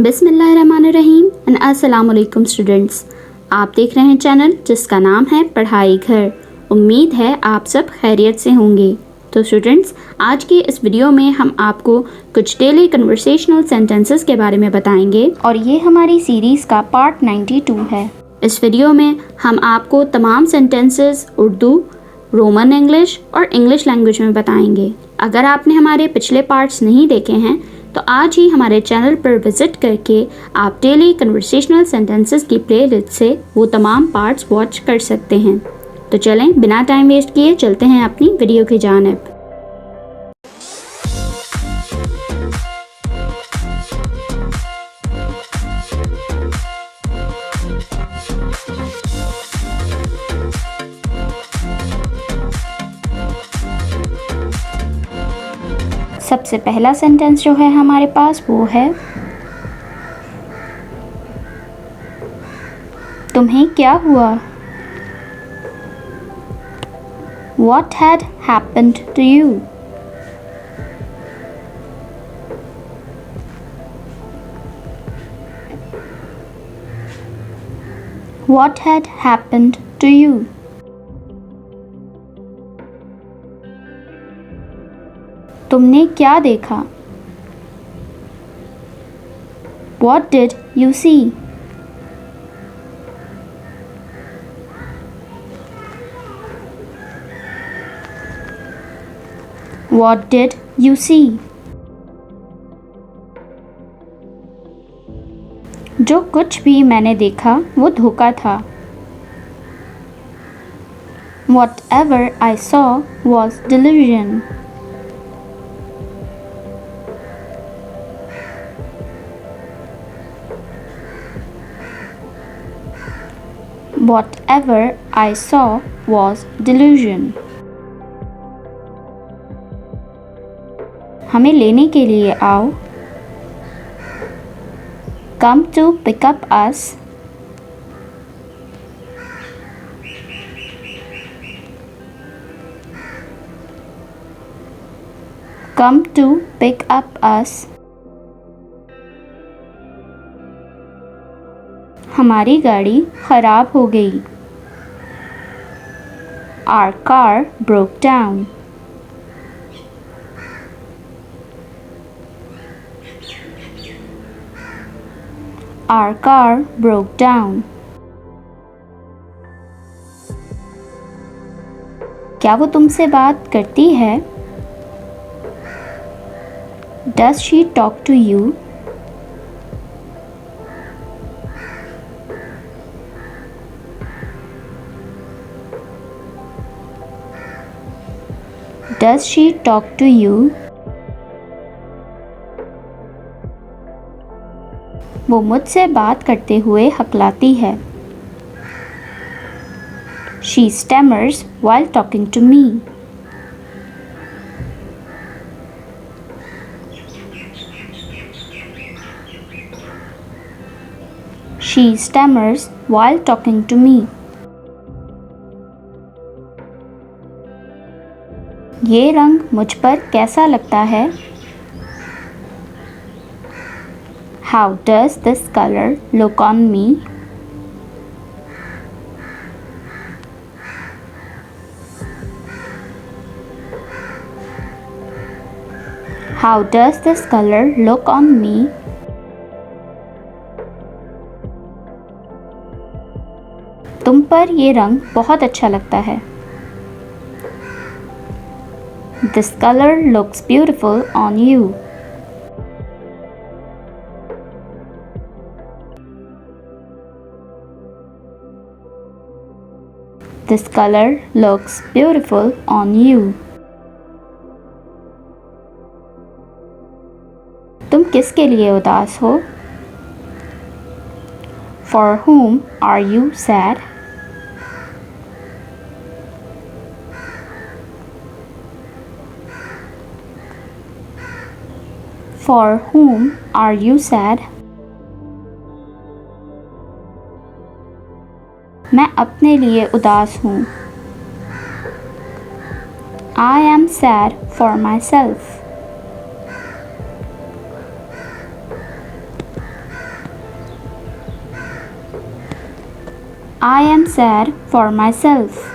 बिस्मिल्लाहिर्रहमानिर्रहीम एंड अस्सलाम वालेकुम स्टूडेंट्स। आप देख रहे हैं चैनल जिसका नाम है पढ़ाई घर। उम्मीद है आप सब खैरियत से होंगे। तो स्टूडेंट्स, आज के इस वीडियो में हम आपको कुछ डेली कन्वर्सेशनल सेंटेंसेस के बारे में बताएंगे और ये हमारी सीरीज़ का पार्ट 92 है। इस वीडियो में हम आपको तमाम सेंटेंसेस उर्दू, रोमन इंग्लिश और इंग्लिश लैंग्वेज में बताएंगे। अगर आपने हमारे पिछले पार्ट्स नहीं देखे हैं तो आज ही हमारे चैनल पर विज़िट करके आप डेली कन्वर्सेशनल सेंटेंसेस की प्लेलिस्ट से वो तमाम पार्ट्स वॉच कर सकते हैं। तो चलें बिना टाइम वेस्ट किए चलते हैं अपनी वीडियो की जानिब। सबसे पहला सेंटेंस जो है हमारे पास वो है, तुम्हें क्या हुआ? What had happened to you? What had happened to you? तुमने क्या देखा? What did you see? What did you see? जो कुछ भी मैंने देखा वो धोखा था। Whatever I saw was delusion. Whatever I saw was delusion. हमें लेने के लिए आओ। Come to pick up us. Come to pick up us. हमारी गाड़ी खराब हो गई। Our car broke down. Our car broke down. क्या वो तुमसे बात करती है? Does she talk to you? Does she talk to you? वो मुझसे बात करते हुए हकलाती है। She stammers while talking to me. She stammers while talking to me. ये रंग मुझ पर कैसा लगता है? How does this color look on me? How does this color look on me? तुम पर ये रंग बहुत अच्छा लगता है। This color looks beautiful on you. This color looks beautiful on you. तुम किसके लिए उदास हो? For whom are you sad? For whom are you sad? मैं अपने लिए उदास हूँ। I am sad for myself. I am sad for myself.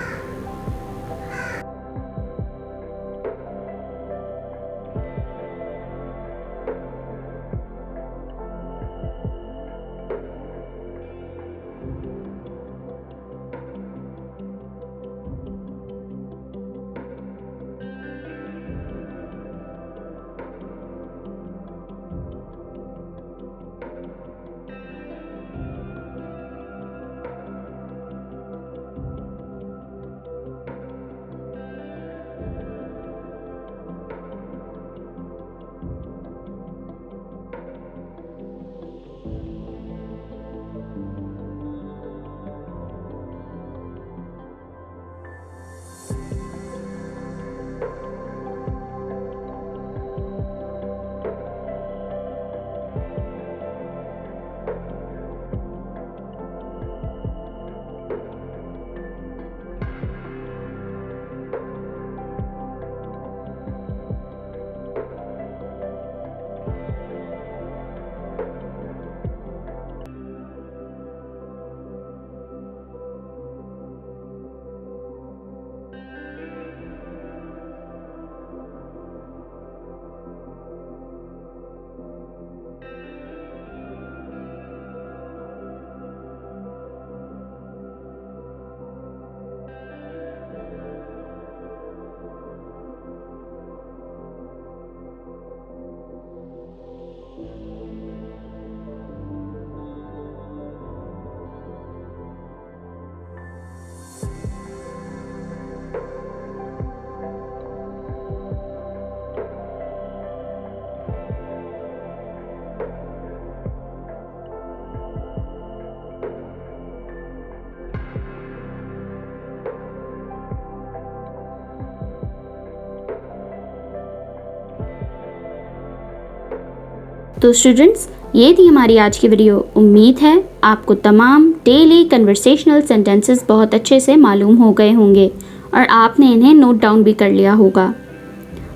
तो स्टूडेंट्स, ये थी हमारी आज की वीडियो। उम्मीद है आपको तमाम डेली कन्वर्सेशनल सेंटेंसेस बहुत अच्छे से मालूम हो गए होंगे और आपने इन्हें नोट डाउन भी कर लिया होगा।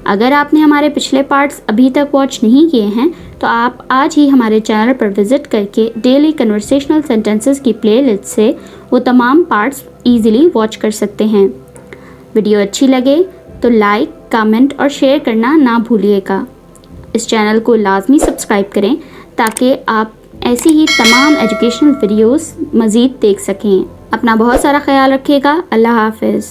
अगर आपने हमारे पिछले पार्ट्स अभी तक वॉच नहीं किए हैं तो आप आज ही हमारे चैनल पर विज़िट करके डेली कन्वर्सेशनल सेंटेंसेस की प्लेलिस्ट से वो तमाम पार्ट्स ईज़िली वॉच कर सकते हैं। वीडियो अच्छी लगे तो लाइक, कमेंट और शेयर करना ना भूलिएगा। इस चैनल को लाजमी सब्सक्राइब करें ताकि आप ऐसी ही तमाम एजुकेशनल वीडियोस मज़ीद देख सकें। अपना बहुत सारा ख्याल रखिएगा। अल्लाह हाफ़िज़।